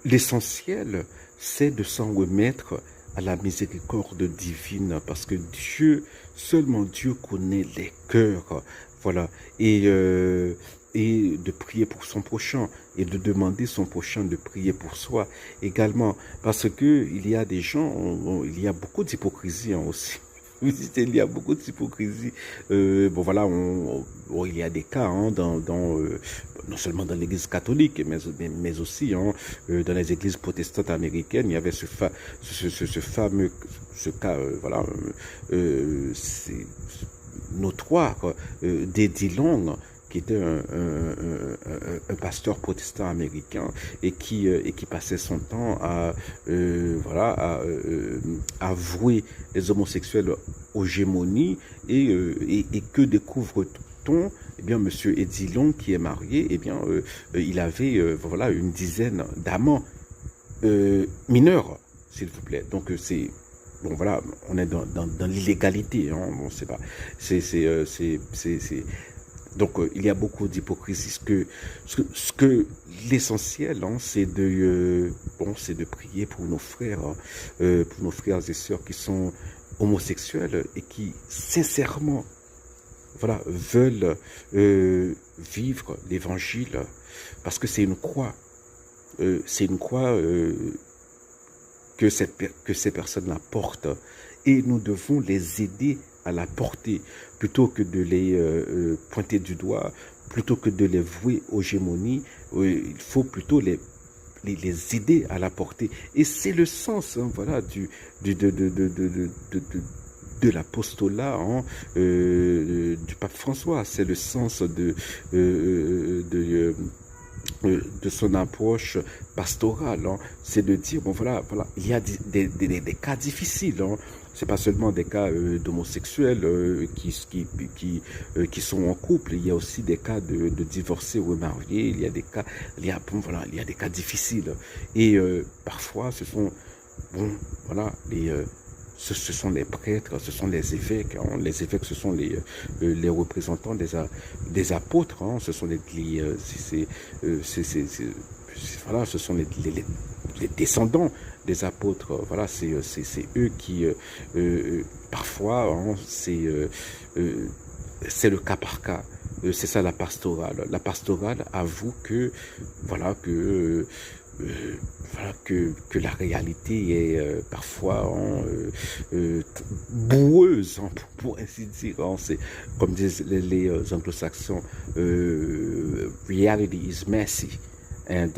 l'essentiel, c'est de s'en remettre à la miséricorde divine, parce que Dieu, seulement Dieu connaît les cœurs, voilà, et de prier pour son prochain, et de demander son prochain de prier pour soi également, parce que il y a des gens, il y a beaucoup d'hypocrisie aussi. Il y a beaucoup d'hypocrisie. Bon voilà, il y a des cas non seulement dans l'Église catholique, mais aussi dans les églises protestantes américaines. Il y avait ce fameux cas, c'est notoire, d'Eddie Long, qui était un pasteur protestant américain et qui passait son temps à vouer les homosexuels aux gémonies, et que découvre-t-on? Eh bien, Monsieur Eddie Long, qui est marié, eh bien, il avait une dizaine d'amants mineurs, s'il vous plaît. Donc c'est bon, voilà, on est dans l'illégalité, hein, bon, c'est pas, donc il y a beaucoup d'hypocrisie. Ce que l'essentiel, hein, c'est de prier pour nos frères, hein, pour nos frères et sœurs qui sont homosexuels et qui sincèrement, voilà, veulent vivre l'évangile, parce que c'est une croix, que ces personnes-là portent, et nous devons les aider à la porter, plutôt que de les pointer du doigt, plutôt que de les vouer aux gémonies. Il faut plutôt les aider à la porter. Et c'est le sens, hein, voilà, de l'apostolat, hein, du pape François. C'est le sens de son approche pastorale, hein. C'est de dire, bon voilà, il y a des cas difficiles, hein. C'est pas seulement des cas d'homosexuels qui sont en couple. Il y a aussi des cas de divorcés ou mariés. Il y a des cas difficiles. Et parfois, ce sont ce sont les prêtres, ce sont les évêques, hein. Les évêques, ce sont les représentants des apôtres, hein. Ce sont ce sont les descendants des apôtres. Voilà, c'est eux qui parfois, hein, c'est le cas par cas. C'est ça la pastorale. La pastorale avoue que que la réalité est parfois boueuse, hein, pour ainsi dire, hein. C'est comme disent les anglo-saxons, reality is messy, and